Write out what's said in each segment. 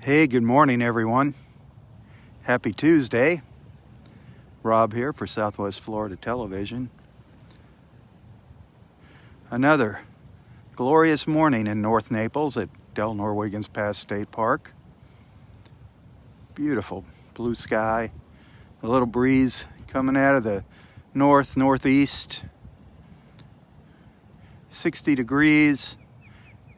Hey, good morning, everyone. Happy Tuesday. Robb here for Southwest Florida Television. Another glorious morning in North Naples at Delnor-Wiggins Pass State Park. Beautiful blue sky, a little breeze coming out of the northeast. 60 degrees.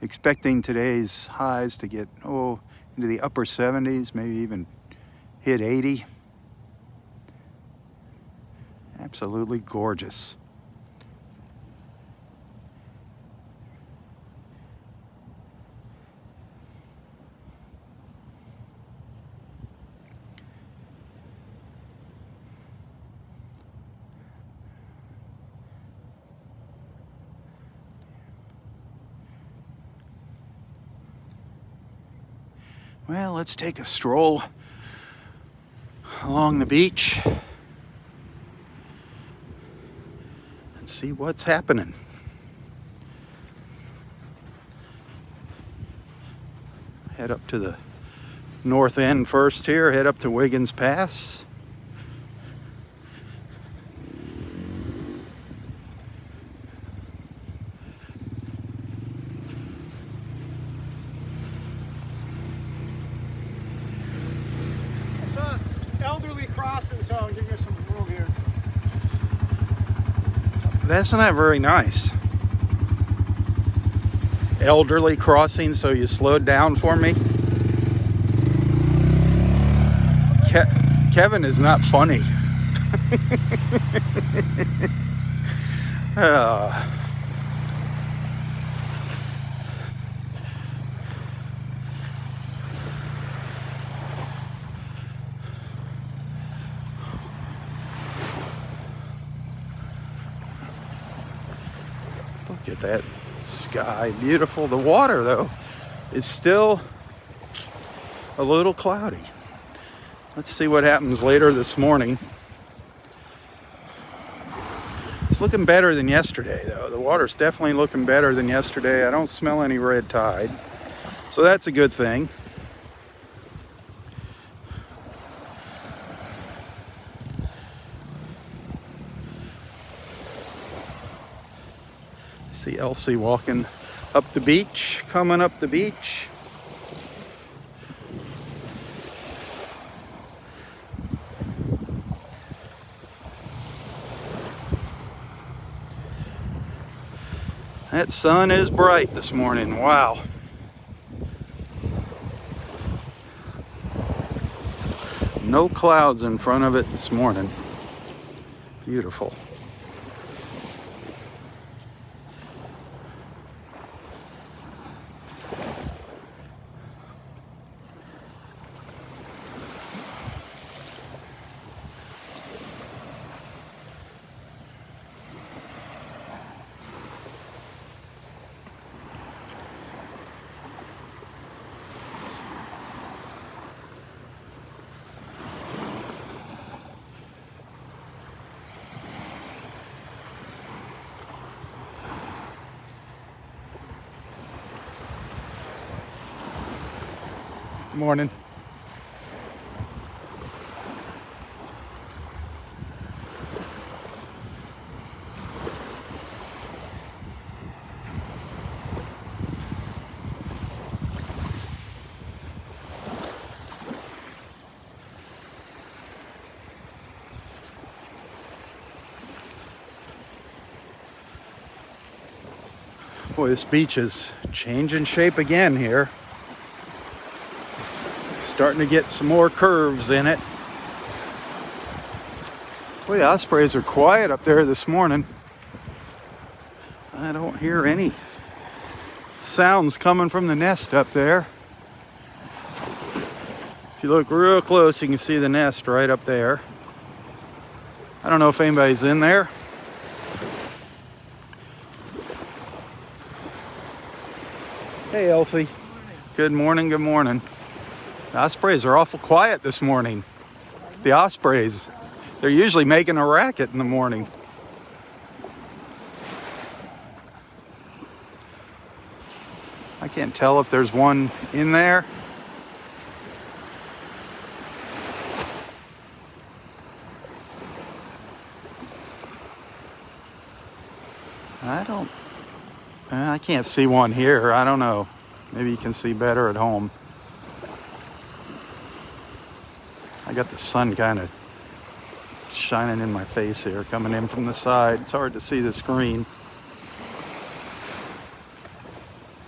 Expecting today's highs to get into the upper 70s, maybe even hit 80. Absolutely gorgeous. Well, let's take a stroll along the beach and see what's happening. Head up to the north end first here, head up to Wiggins Pass. Elderly crossing, so I'll give you some room here. That's not very nice. Elderly crossing, so you slowed down for me. Kevin is not funny. Look at that sky, beautiful. The water, though, is still a little cloudy. Let's see what happens later this morning. It's looking better than yesterday, though. The water's definitely looking better than yesterday. I don't smell any red tide, so that's a good thing. See Elsie walking up the beach, coming up the beach. That sun is bright this morning. Wow. No clouds in front of it this morning. Beautiful. Morning. Boy, this beach is changing shape again here. Starting to get some more curves in it. Boy, the ospreys are quiet up there this morning. I don't hear any sounds coming from the nest up there. If you look real close, you can see the nest right up there. I don't know if anybody's in there. Hey, Elsie. Good morning, good morning. The ospreys are awful quiet this morning. The ospreys. They're usually making a racket in the morning. I can't tell if there's one in there. I can't see one here. I don't know. Maybe you can see better at home. I got the sun kind of shining in my face here, coming in from the side. It's hard to see the screen.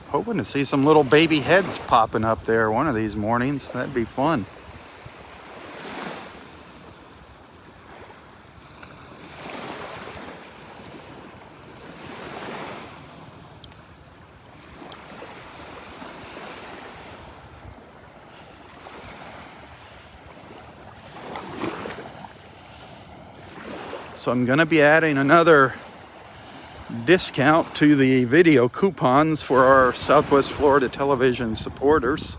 Hoping to see some little baby heads popping up there one of these mornings. That'd be fun. So I'm going to be adding another discount to the video coupons for our Southwest Florida television supporters.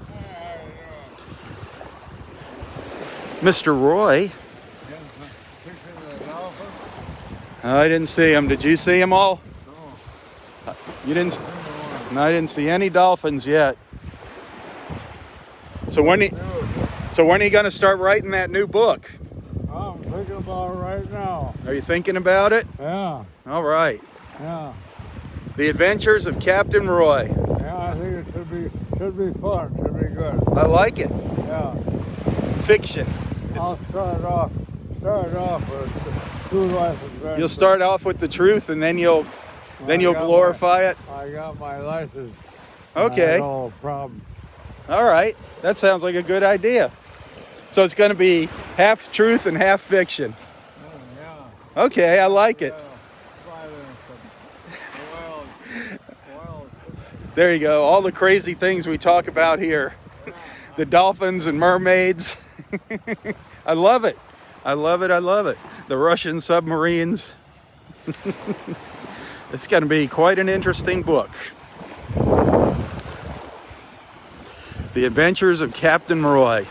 Mr. Roy. I didn't see him. Did you see him all? No. You didn't? No, I didn't see any dolphins yet. So when are you going to start writing that new book? I'm thinking about it right now. Are you thinking about it? Yeah. All right. Yeah. The Adventures of Captain Roy. Yeah, I think it should be fun. Should be good. I like it. Yeah. Fiction. I'll start off with true life adventure. You'll start off with the truth, and then you'll glorify it. I got my license. Okay. No problem. All right. That sounds like a good idea. So it's going to be half truth and half fiction. Yeah. Okay, I like it. There you go. All the crazy things we talk about here. The dolphins and mermaids. I love it. I love it. I love it. The Russian submarines. It's going to be quite an interesting book. The Adventures of Captain Roy.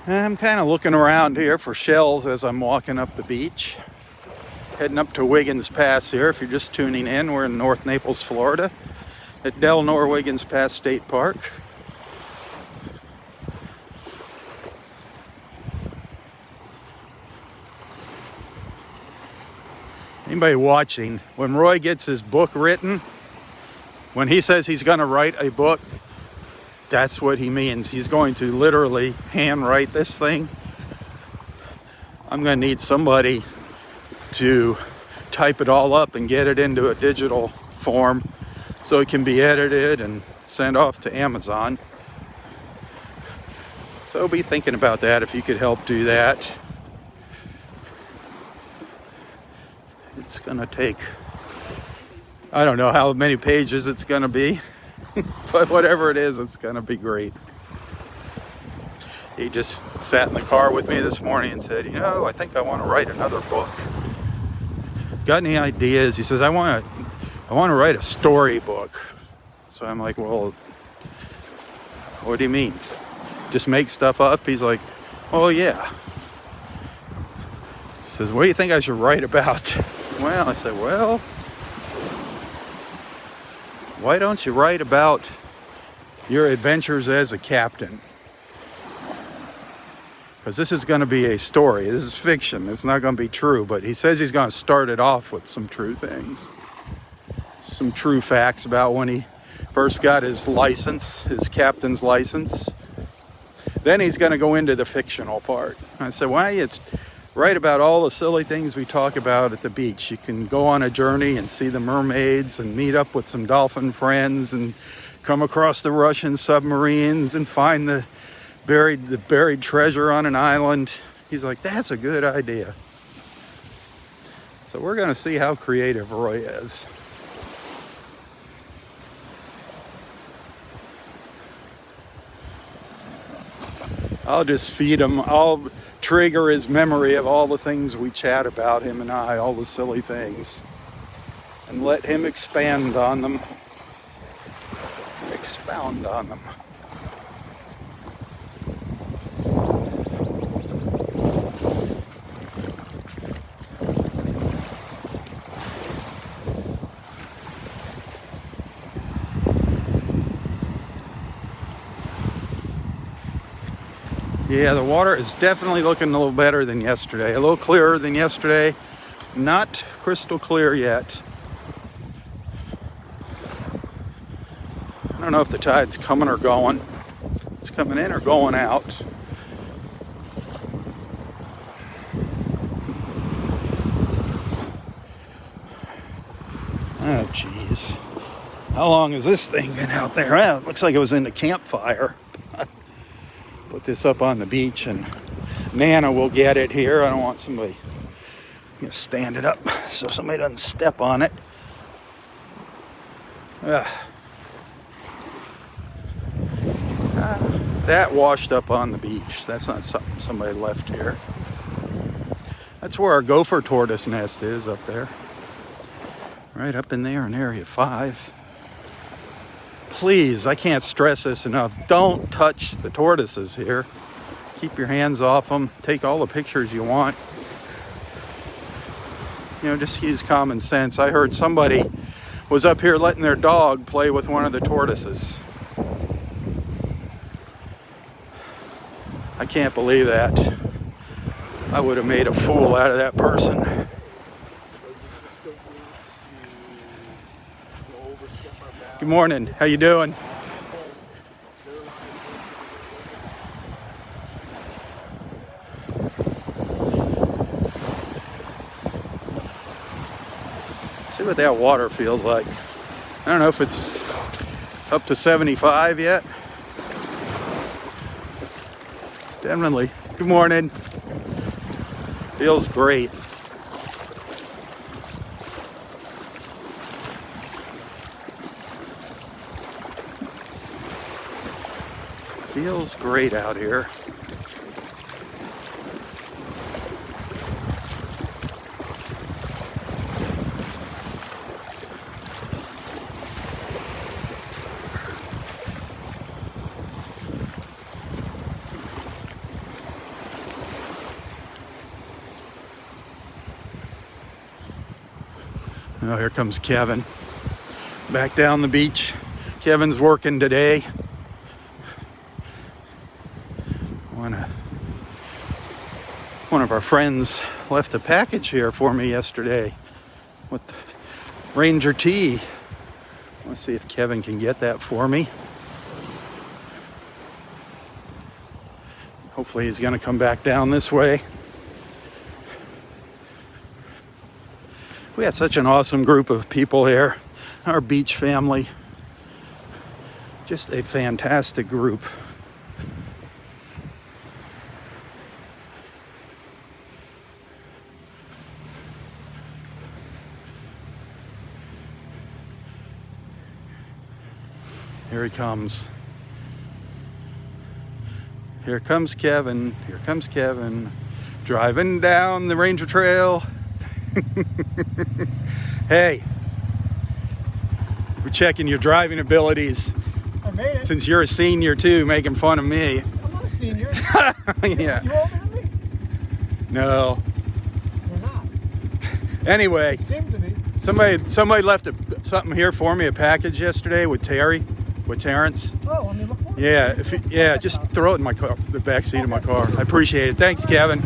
I'm kind of looking around here for shells as I'm walking up the beach. Heading up to Wiggins Pass here. If you're just tuning in, we're in North Naples, Florida, at Delnor-Wiggins Pass State Park. Anybody watching, when Roy gets his book written, when he says he's going to write a book, that's what he means. He's going to literally handwrite this thing. I'm going to need somebody to type it all up and get it into a digital form so it can be edited and sent off to Amazon. So be thinking about that if you could help do that. It's going to take, I don't know how many pages it's going to be. But whatever it is, it's going to be great. He just sat in the car with me this morning and said, I think I want to write another book. Got any ideas? He says, I want to write a storybook. So I'm like, well, what do you mean? Just make stuff up? He's like, oh, yeah. He says, what do you think I should write about? Well, I said, well, why don't you write about your adventures as a captain? Because this is going to be a story. This is fiction. It's not going to be true. But he says he's going to start it off with some true things. Some true facts about when he first got his license, his captain's license. Then he's going to go into the fictional part. I said, why don't you write about all the silly things we talk about at the beach? You can go on a journey and see the mermaids and meet up with some dolphin friends and come across the Russian submarines and find the buried treasure on an island. He's like, that's a good idea. So we're going to see how creative Roy is. I'll just feed him. I'll trigger his memory of all the things we chat about, him and I, all the silly things, and let him expand on them. Expound on them. Yeah, the water is definitely looking a little better than yesterday. A little clearer than yesterday. Not crystal clear yet. I don't know if the tide's coming or going. It's coming in or going out. Oh, jeez. How long has this thing been out there? Well, it looks like it was in the campfire. Put this up on the beach and Nana will get it here. I don't want somebody, I'm gonna stand it up so somebody doesn't step on it. That washed up on the beach. That's not something somebody left here. That's where our Gopher tortoise nest is, up there. Right up in there in Area 5. Please, I can't stress this enough. Don't touch the tortoises here. Keep your hands off them. Take all the pictures you want. You know, just use common sense. I heard somebody was up here letting their dog play with one of the tortoises. I can't believe that. I would have made a fool out of that person. Good morning. How you doing? See what that water feels like. I don't know if it's up to 75 yet. It's definitely. Good morning. Feels great. Feels great out here. Oh, here comes Kevin. Back down the beach. Kevin's working today. One of our friends left a package here for me yesterday with Ranger tea. Let's see if Kevin can get that for me. Hopefully he's going to come back down this way. We had such an awesome group of people here. Our beach family. Just a fantastic group. Here he comes. Here comes Kevin. Here comes Kevin. Driving down the Ranger Trail. Hey, we're checking your driving abilities. I made it. Since you're a senior too, making fun of me. I'm not a senior. Yeah. You older than me? No. You're not. Anyway, You seem to be. somebody left something here for me, a package yesterday with Terrence. Oh, let me look for it. Yeah, just throw it in my car, the back seat of my car. I appreciate it. Thanks, Kevin.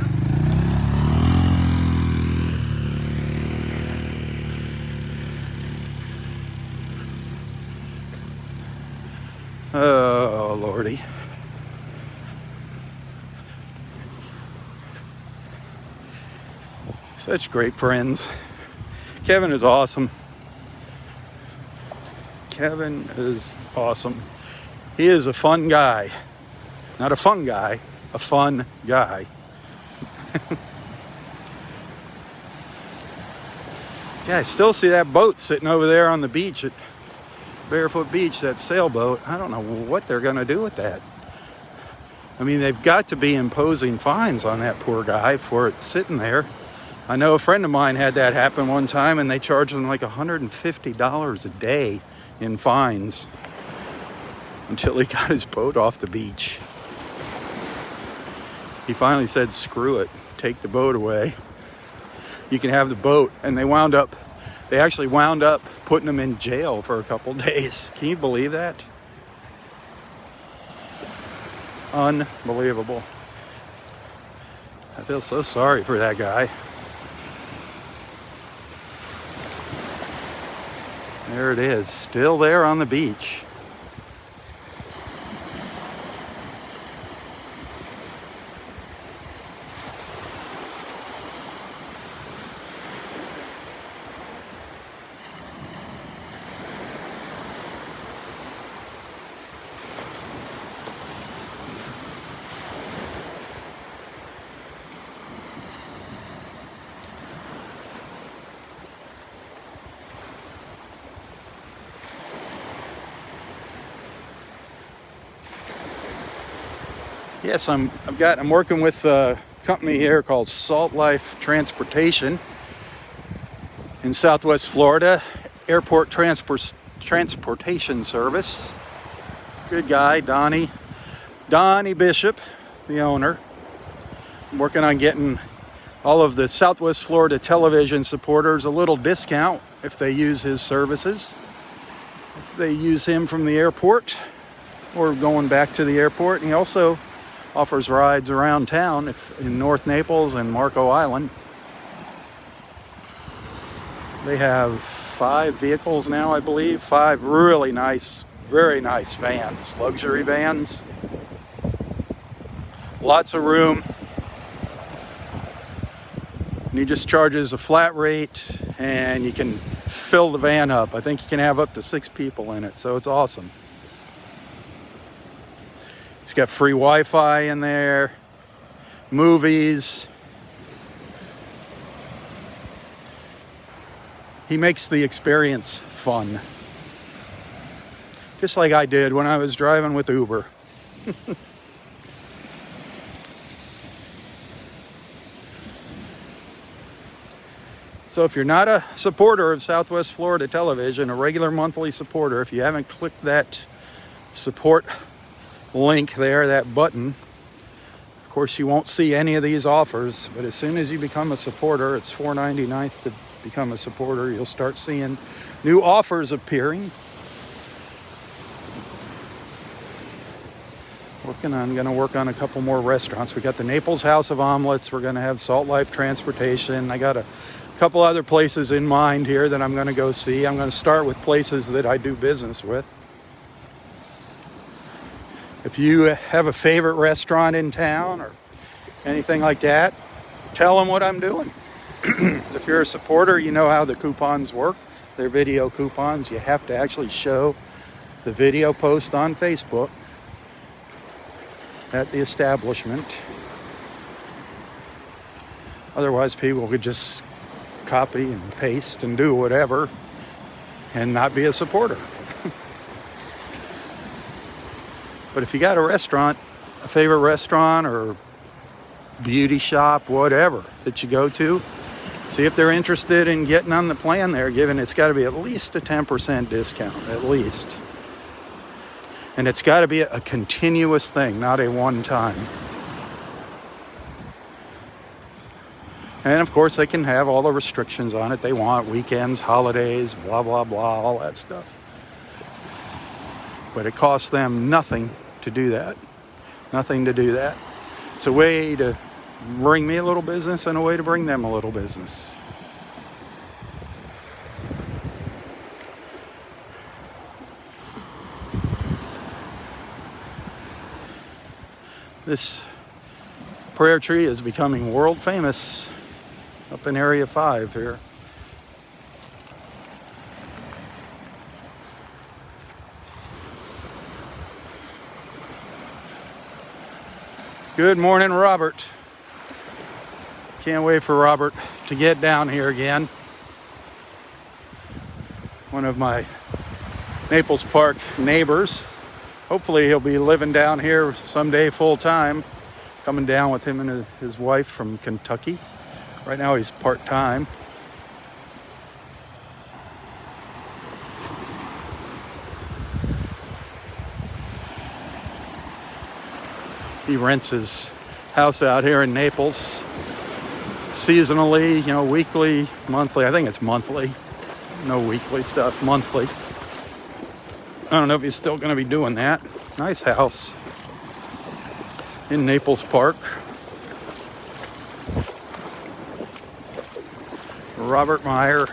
Oh, Lordy. Such great friends. Kevin is awesome. Kevin is awesome. He is a fun guy. Not a fun guy, a fun guy. Yeah, I still see that boat sitting over there on the beach at Barefoot Beach, that sailboat. I don't know what they're going to do with that. I mean, they've got to be imposing fines on that poor guy for it sitting there. I know a friend of mine had that happen one time, and they charged him like $150 a day in fines until he got his boat off the beach. He finally said, screw it, take the boat away. You can have the boat. And they actually wound up putting him in jail for a couple days. Can you believe that? Unbelievable. I feel so sorry for that guy. There it is, still there on the beach. Yes, I'm working with a company here called Salt Life Transportation in Southwest Florida, airport transportation service. Good guy, Donnie Bishop, the owner. I'm working on getting all of the Southwest Florida television supporters a little discount if they use his services. If they use him from the airport or going back to the airport. And he also offers rides around town in North Naples and Marco Island. They have 5 vehicles now, I believe. 5 really nice, very nice vans, luxury vans. Lots of room. And he just charges a flat rate and you can fill the van up. I think you can have up to 6 people in it, so it's awesome. He's got free Wi-Fi in there, movies. He makes the experience fun. Just like I did when I was driving with Uber. So if you're not a supporter of Southwest Florida Television, a regular monthly supporter, if you haven't clicked that support link there, that button, of course you won't see any of these offers, but as soon as you become a supporter, it's $4.99 to become a supporter, you'll start seeing new offers appearing. I'm going to work on a couple more restaurants. We got the Naples House of Omelets. We're going to have Salt Life Transportation. I got a couple other places in mind here that I'm going to go see. I'm going to start with places that I do business with. If you have a favorite restaurant in town or anything like that, tell them what I'm doing. If you're a supporter, you know how the coupons work. They're video coupons. You have to actually show the video post on Facebook at the establishment. Otherwise, people could just copy and paste and do whatever and not be a supporter. But if you got a restaurant, a favorite restaurant or beauty shop, whatever that you go to, see if they're interested in getting on the plan there, given it's got to be at least a 10% discount, at least. And it's got to be a continuous thing, not a one-time. And of course, they can have all the restrictions on it they want, weekends, holidays, blah, blah, blah, all that stuff. But it costs them nothing to do that. Nothing to do that. It's a way to bring me a little business and a way to bring them a little business. This prayer tree is becoming world famous up in Area 5 here. Good morning, Robert. Can't wait for Robert to get down here again. One of my Naples Park neighbors Hopefully he'll be living down here someday full time, coming down with him and his wife from Kentucky. Right now he's part-time. He rents his house out here in Naples seasonally, you know, weekly, monthly. I think it's monthly. No weekly stuff, monthly. I don't know if he's still going to be doing that. Nice house in Naples Park. Robert Meyer.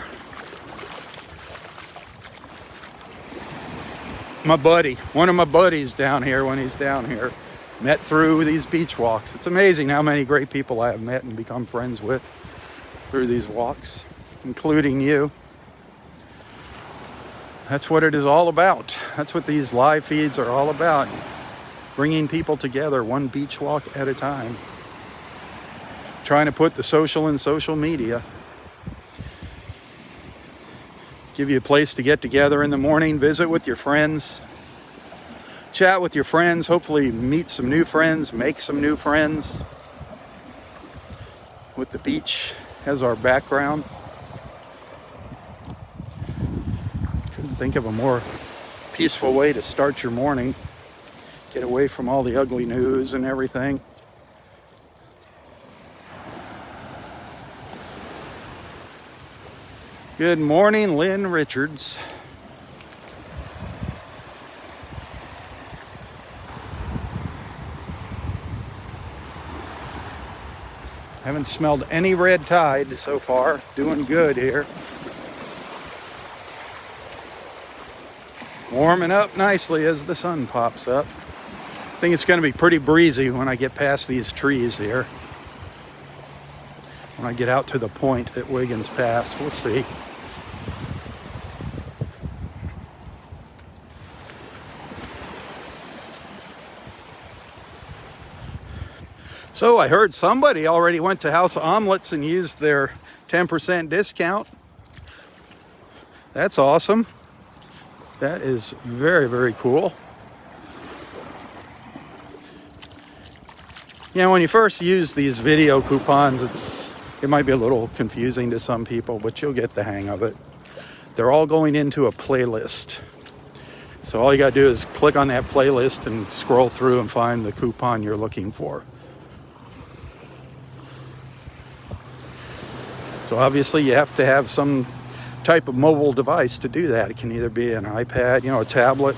My buddy, one of my buddies down here when he's down here. Met through these beach walks. It's amazing how many great people I have met and become friends with through these walks, including you. That's what it is all about. That's what these live feeds are all about. Bringing people together one beach walk at a time. Trying to put the social in social media. Give you a place to get together in the morning, visit with your friends. Chat with your friends, hopefully meet some new friends, make some new friends. With the beach as our background. Couldn't think of a more peaceful way to start your morning. Get away from all the ugly news and everything. Good morning, Lynn Richards. Haven't smelled any red tide so far. Doing good here. Warming up nicely as the sun pops up. I think it's going to be pretty breezy when I get past these trees here. When I get out to the point at Wiggins Pass, we'll see. So I heard somebody already went to House Omelets and used their 10% discount. That's awesome. That is very, very cool. Yeah, when you first use these video coupons, it might be a little confusing to some people, but you'll get the hang of it. They're all going into a playlist. So all you gotta do is click on that playlist and scroll through and find the coupon you're looking for. So obviously you have to have some type of mobile device to do that. It can either be an iPad, a tablet,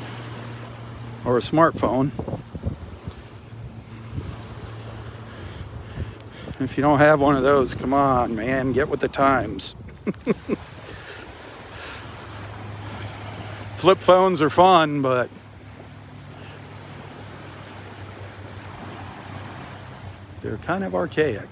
or a smartphone. If you don't have one of those, come on, man, get with the times. Flip phones are fun, but they're kind of archaic.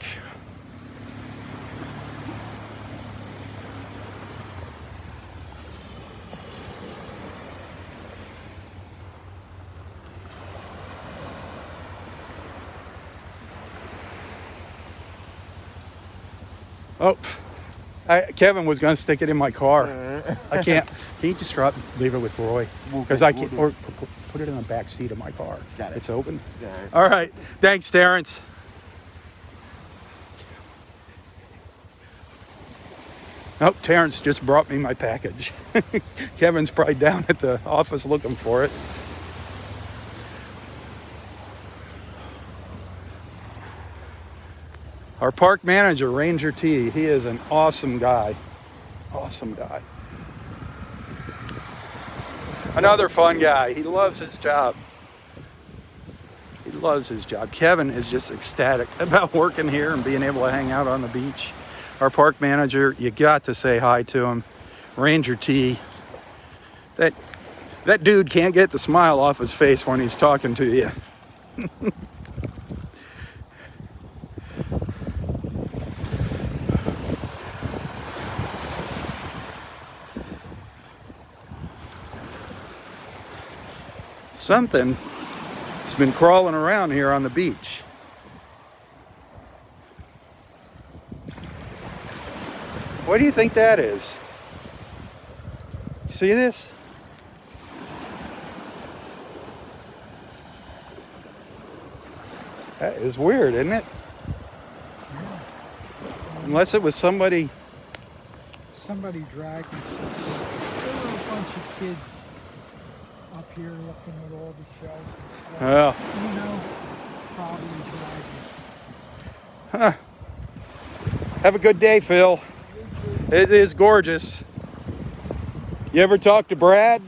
Oh, Kevin was going to stick it in my car. I can't. Can you just leave it with Roy? Because I can't. Or put it in the back seat of my car. Got it. It's open. Got it. All right. Thanks, Terrence. Oh, Terrence just brought me my package. Kevin's probably down at the office looking for it. Our park manager, Ranger T, he is an awesome guy. Awesome guy. Another fun guy. He loves his job. He loves his job. Kevin is just ecstatic about working here and being able to hang out on the beach. Our park manager, you got to say hi to him. Ranger T. That dude can't get the smile off his face when he's talking to you. Something has been crawling around here on the beach. What do you think that is? See this? That is weird, isn't it? Yeah. Unless it was somebody. Somebody dragged me. There were a bunch of kids up here looking at all the shells and stuff. Oh. You know, probably dragged me. Huh. Have a good day, Phil. It is gorgeous. You ever talk to Brad?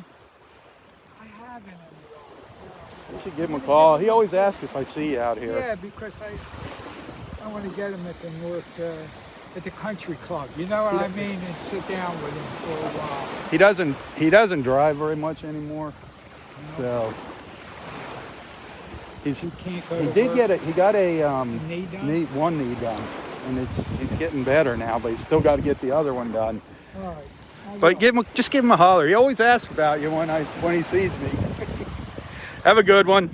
I haven't. You should give him a call. He always asks if I see you out here. Yeah, because I want to get him at the at the country club. You know what I mean? And sit down with him for a while. He doesn't drive very much anymore. So he can't go he to did work. get he got a knee done? one knee done, and he's getting better now, but he's still got to get the other one done. All right. But just give him a holler. He always asks about you when he sees me. Have a good one.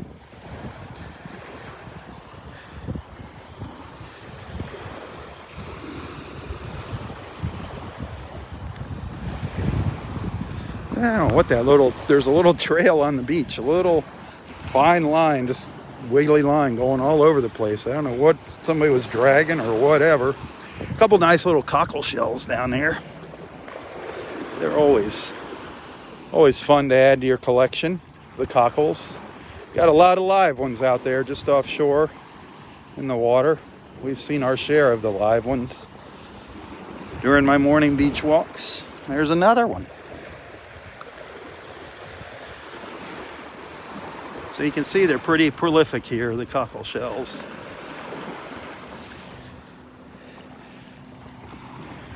I don't know what there's a little trail on the beach, a little fine line, just wiggly line going all over the place. I don't know what somebody was dragging or whatever. A couple nice little cockle shells down there. They're always fun to add to your collection, the cockles. Got a lot of live ones out there just offshore in the water. We've seen our share of the live ones during my morning beach walks. There's another one. So you can see they're pretty prolific here, the cockle shells.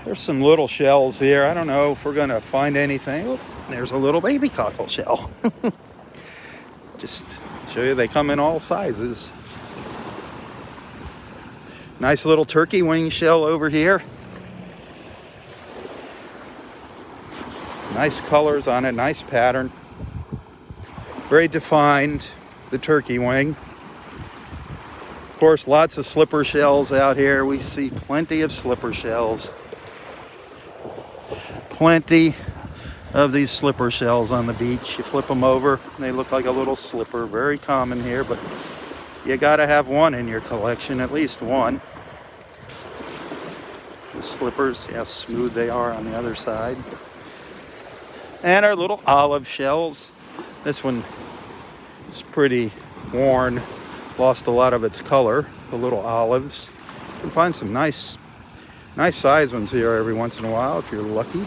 There's some little shells here. I don't know if we're going to find anything. Oh, there's a little baby cockle shell. Just show you they come in all sizes. Nice little turkey wing shell over here. Nice colors on it, nice pattern. Very defined, the turkey wing. Of course, lots of slipper shells out here. We see plenty of slipper shells. Plenty of these slipper shells on the beach. You flip them over, they look like a little slipper. Very common here, but you gotta have one in your collection, at least one. The slippers, see how smooth they are on the other side. And our little olive shells. This one is pretty worn, lost a lot of its color, the little olives. You can find some nice size ones here every once in a while if you're lucky.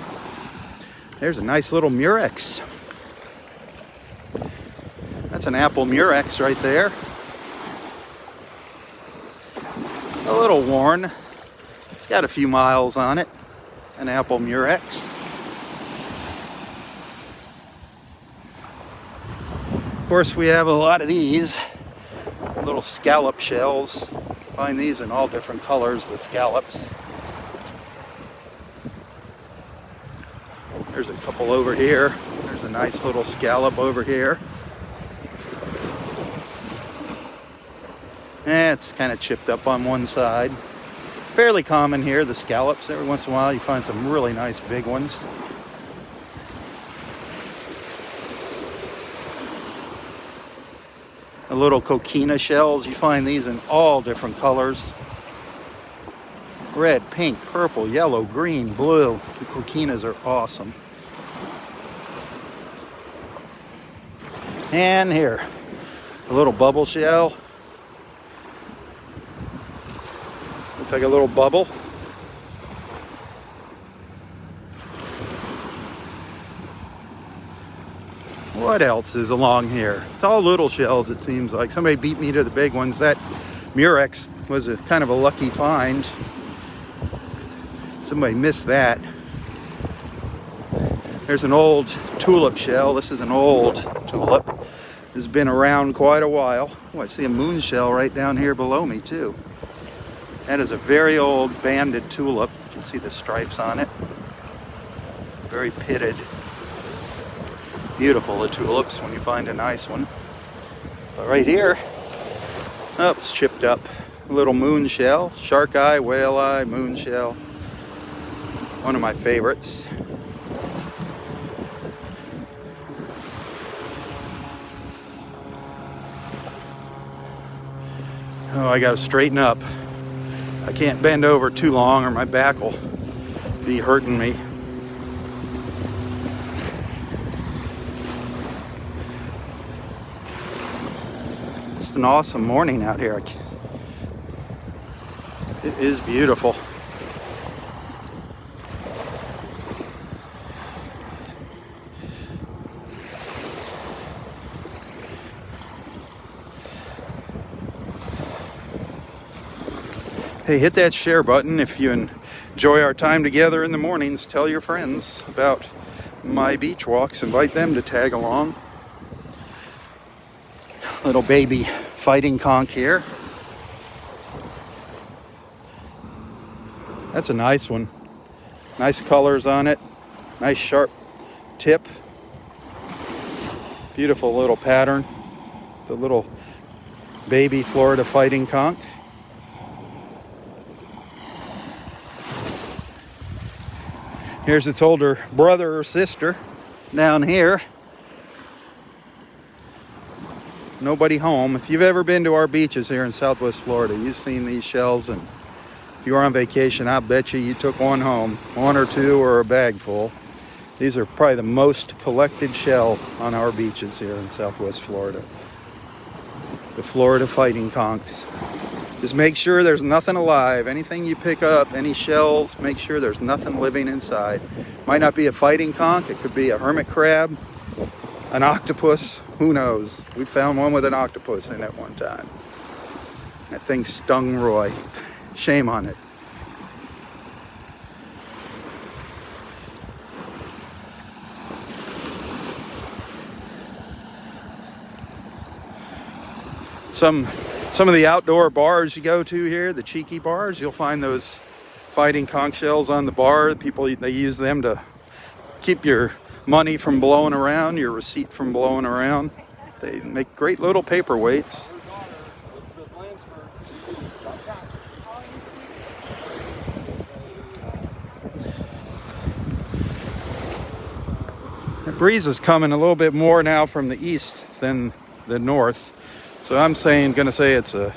There's a nice little murex. That's an apple murex right there. A little worn. It's got a few miles on it. An apple murex. Of course, we have a lot of these little scallop shells. Find these in all different colors, the scallops. There's a couple over here. There's a nice little scallop over here. It's kind of chipped up on one side. Fairly common here, the scallops. Every once in a while you find some really nice big ones. The little coquina shells, you find these in all different colors. Red, pink, purple, yellow, green, blue. The coquinas are awesome. And here, a little bubble shell. Looks like a little bubble. What else is along here? It's all little shells, it seems like. Somebody beat me to the big ones. That murex was a kind of a lucky find. Somebody missed that. There's an old tulip shell. This is an old tulip. This has been around quite a while. Oh, I see a moon shell right down here below me too. That is a very old banded tulip. You can see the stripes on it. Very pitted. Beautiful, the tulips, when you find a nice one. But right here, oh, it's chipped up. A little moon shell, shark eye, whale eye, moon shell. One of my favorites. Oh, I gotta straighten up. I can't bend over too long or my back will be hurting me. Just an awesome morning out here. It is beautiful. Hey, hit that share button if you enjoy our time together in the mornings. Tell your friends about my beach walks. Invite them to tag along. Little baby fighting conch here. That's a nice one. Nice colors on it. Nice sharp tip. Beautiful little pattern. The little baby Florida fighting conch. Here's its older brother or sister down here. Nobody home. If you've ever been to our beaches here in Southwest Florida, you've seen these shells, and if you were on vacation, I bet you took one home, one or two or a bag full. These are probably the most collected shell on our beaches here in Southwest Florida. The Florida fighting conchs. Just make sure there's nothing alive. Anything you pick up, any shells, make sure there's nothing living inside. Might not be a fighting conch. It could be a hermit crab, an octopus. Who knows? We found one with an octopus in it one time. That thing stung Roy. Shame on it. Some of the outdoor bars you go to here, the cheeky bars, you'll find those fighting conch shells on the bar. People, they use them to keep your money from blowing around, your receipt from blowing around. They make great little paperweights. The breeze is coming a little bit more now from the east than the north. So I'm gonna say it's a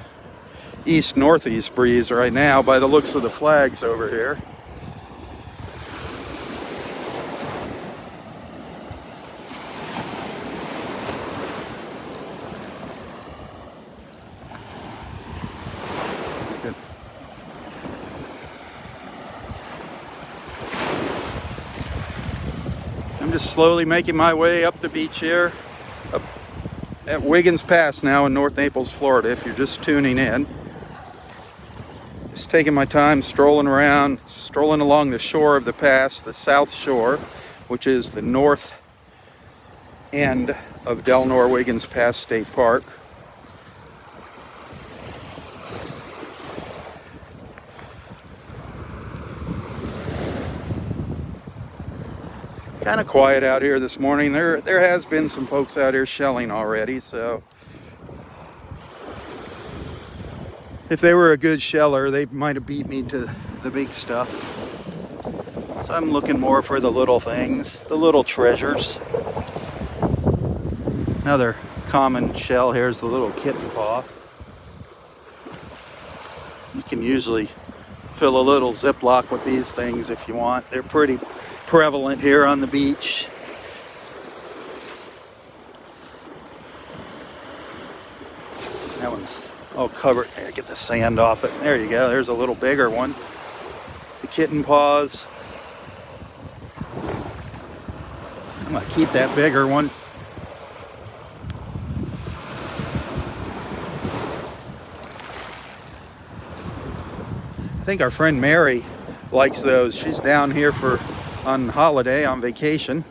east-northeast breeze right now by the looks of the flags over here. Good. I'm just slowly making my way up the beach here. At Wiggins Pass now in North Naples, Florida, if you're just tuning in. Just taking my time strolling around, strolling along the shore of the pass, the south shore, which is the north end of Delnor-Wiggins Pass State Park. Kind of quiet out here this morning. There has been some folks out here shelling already, so if they were a good sheller, they might have beat me to the big stuff. So I'm looking more for the little things, the little treasures. Another common shell here is the little kitten paw. You can usually fill a little Ziploc with these things if you want. They're pretty prevalent here on the beach. That one's all covered. There, get the sand off it. There you go. There's a little bigger one. The kitten paws. I'm gonna keep that bigger one. I think our friend Mary likes those. She's down here on holiday, on vacation.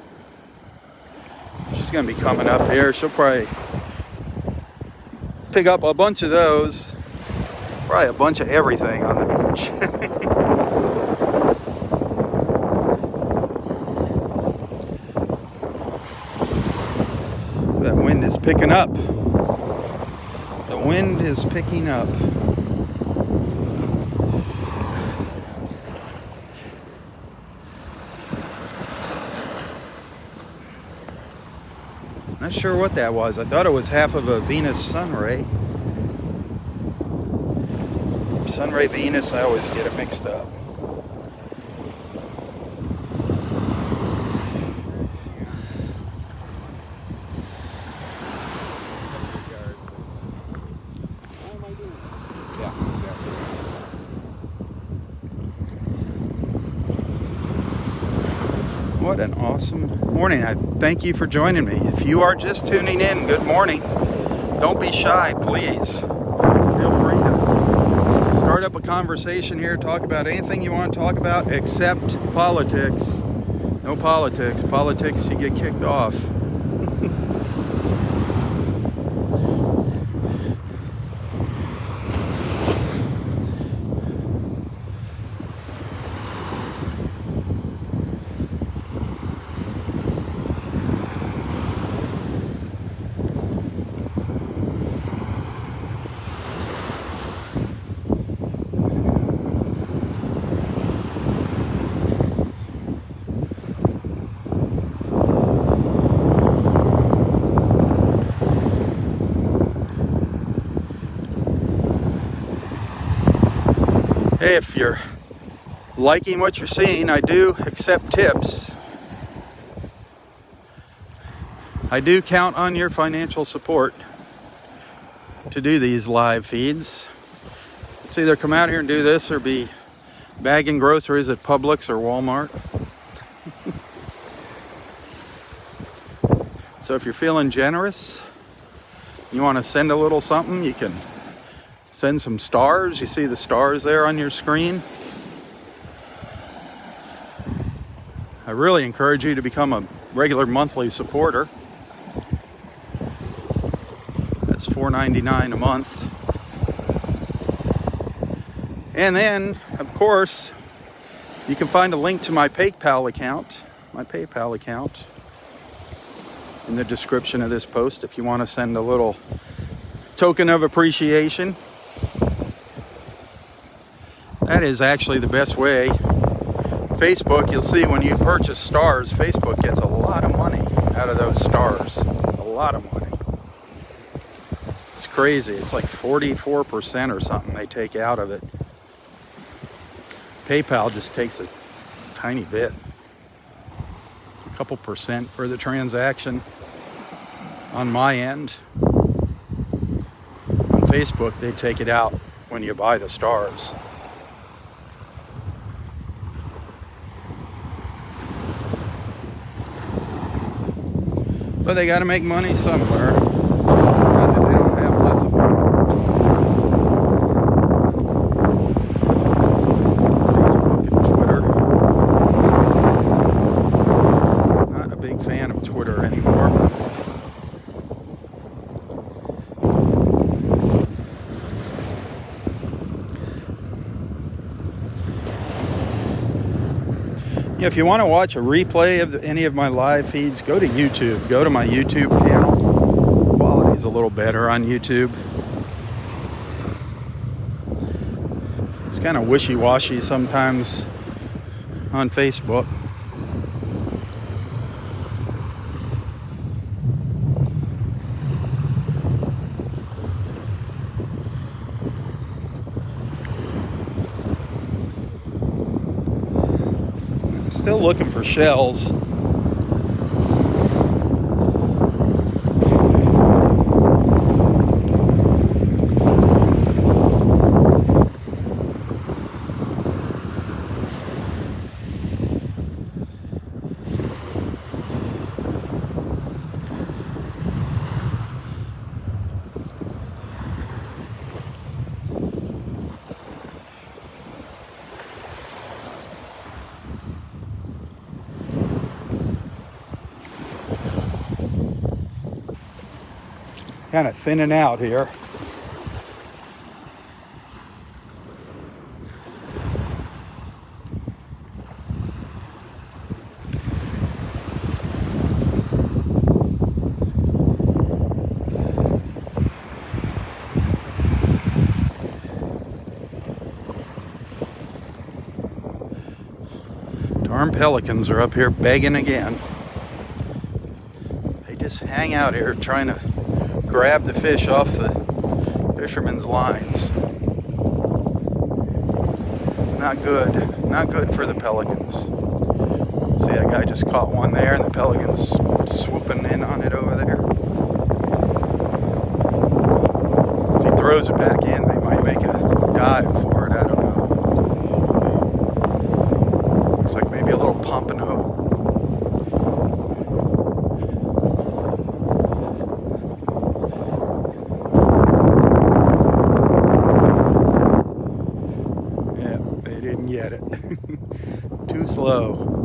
She's gonna be coming up here. She'll probably pick up a bunch of those. Probably a bunch of everything on the beach. That wind is picking up. The wind is picking up. Not sure what that was. I thought it was half of a Venus sun ray. Sunray Venus, I always get it mixed up. What an awesome morning. I thank you for joining me. If you are just tuning in, good morning. Don't be shy, please. Feel free to start up a conversation here, talk about anything you want to talk about except politics. No politics. Politics, you get kicked off. Hey, if you're liking what you're seeing, I do accept tips. I do count on your financial support to do these live feeds. It's either come out here and do this or be bagging groceries at Publix or Walmart. So if you're feeling generous, you want to send a little something, you can send some stars. You see the stars there on your screen. I really encourage you to become a regular monthly supporter. That's $4.99 a month. And then, of course, you can find a link to my PayPal account, in the description of this post if you want to send a little token of appreciation. That is actually the best way. Facebook, you'll see when you purchase stars, Facebook gets a lot of money out of those stars. A lot of money. It's crazy. It's like 44% or something they take out of it. PayPal just takes a tiny bit. A couple percent for the transaction on my end. On Facebook, they take it out when you buy the stars. But they got to make money somewhere. Not that they don't have lots of money. Facebook and Twitter. Not a big fan of Twitter anymore. Yeah, if you want to watch a replay of any of my live feeds, go to YouTube. Go to my YouTube channel. Quality's a little better on YouTube. It's kind of wishy-washy sometimes on Facebook. Still looking for shells. Kind of thinning out here. Darn pelicans are up here begging again. They just hang out here trying to grab the fish off the fishermen's lines. Not good. Not good for the pelicans. See, that guy just caught one there, and the pelicans swooping in on it over there. If he throws it back in, they might make a dive for it. I don't know. Looks like maybe a little pompano. Get it. Too slow.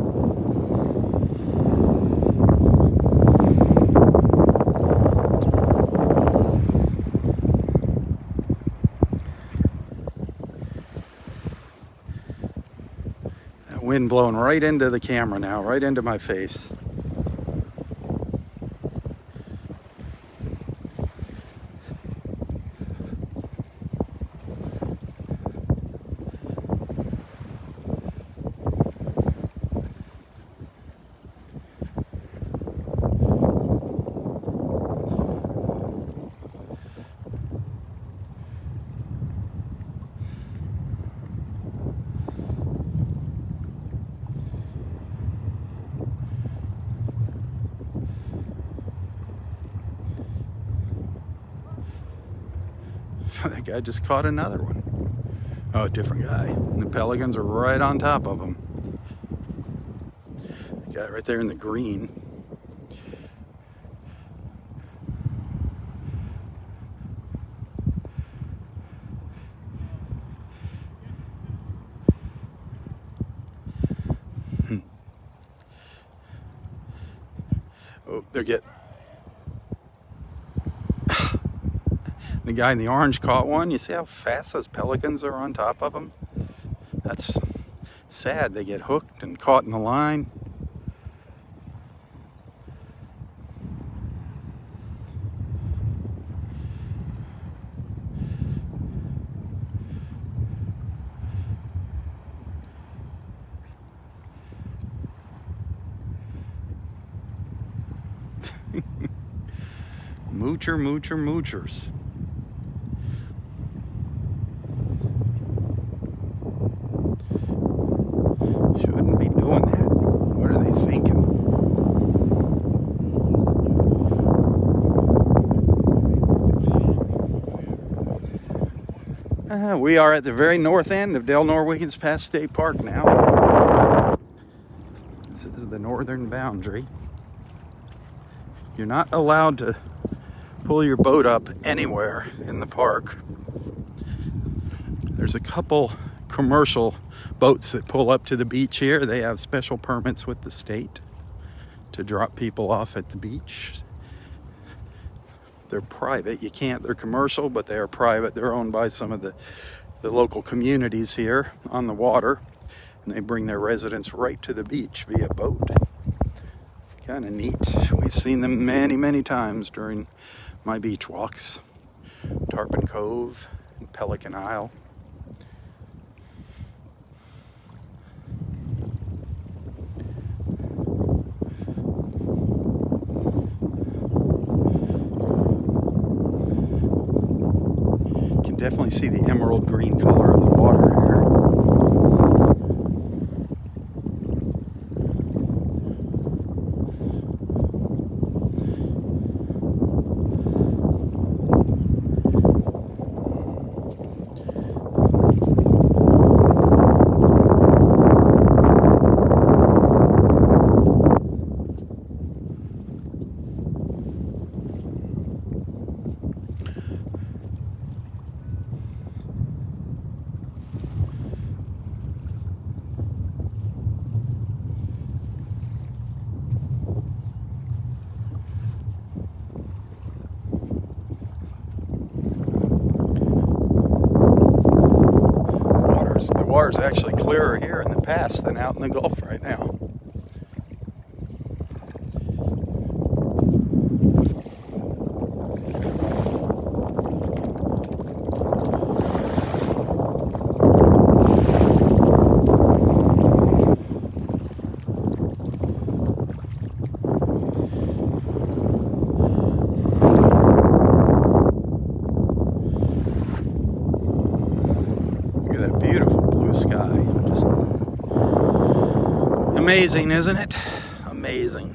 That wind blowing right into the camera now, right into my face. That guy just caught another one. Oh, different guy. And the pelicans are right on top of him. The guy right there in the green. Oh, they're getting... The guy in the orange caught one. You see how fast those pelicans are on top of them? That's sad. They get hooked and caught in the line. Moochers. Shouldn't be doing that. What are they thinking? We are at the very north end of Delnor-Wiggins Pass State Park now. This is the northern boundary. You're not allowed to pull your boat up anywhere in the park. There's a couple commercial boats that pull up to the beach here. They have special permits with the state to drop people off at the beach. They're private. You can't, they're commercial, but they are private. They're owned by some of the local communities here on the water, and they bring their residents right to the beach via boat. Kind of neat. We've seen them many times during my beach walks. Tarpon Cove and Pelican Isle. You can definitely see the emerald green color of the water here. The water's actually clearer here in the pass than out in the Gulf right now. Look at that beautiful blue sky. Amazing, isn't it? Amazing.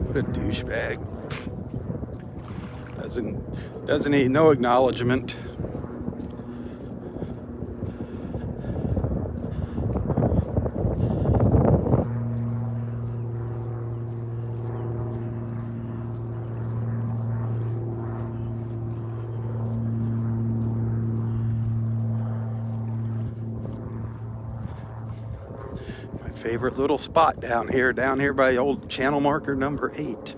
What a douchebag. Doesn't need no acknowledgement. Favorite little spot down here by old channel marker number 8.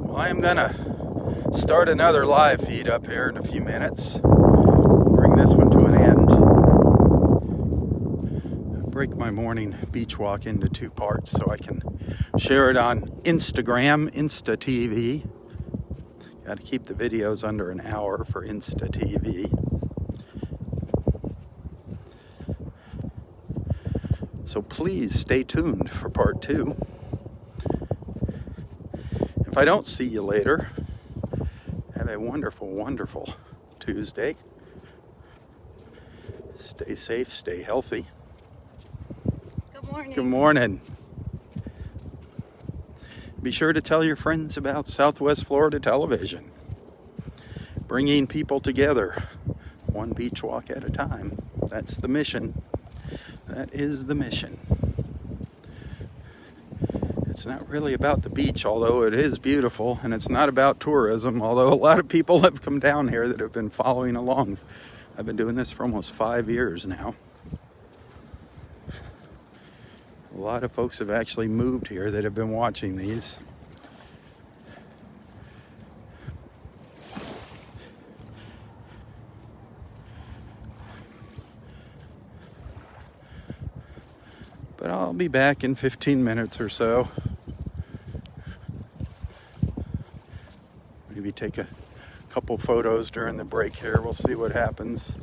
Well, I am gonna start another live feed up here in a few minutes. Bring this one to an end. Break my morning beach walk into 2 parts so I can share it on Instagram, Insta-TV. Got to keep the videos under an hour for Insta-TV. So please stay tuned for part 2. If I don't see you later, have a wonderful, wonderful Tuesday. Stay safe, stay healthy. Good morning. Good morning. Be sure to tell your friends about Southwest Florida Television. Bringing people together, one beach walk at a time. That's the mission. That is the mission. It's not really about the beach, although it is beautiful, and it's not about tourism, although a lot of people have come down here that have been following along. I've been doing this for almost 5 years now. A lot of folks have actually moved here that have been watching these. But I'll be back in 15 minutes or so. Maybe take a couple photos during the break here. We'll see what happens.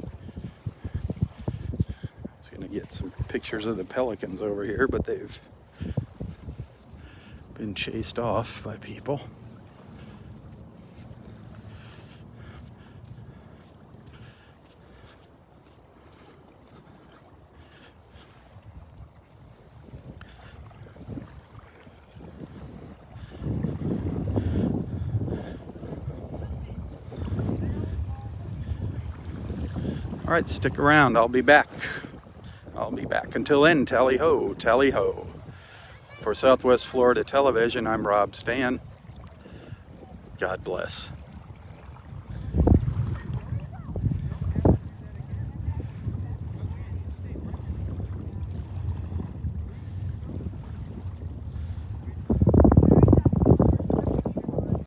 I was going to get some pictures of the pelicans over here, but they've been chased off by people. All right, stick around. I'll be back. Until then, tally ho, tally ho. For Southwest Florida Television, I'm Robb Stan. God bless.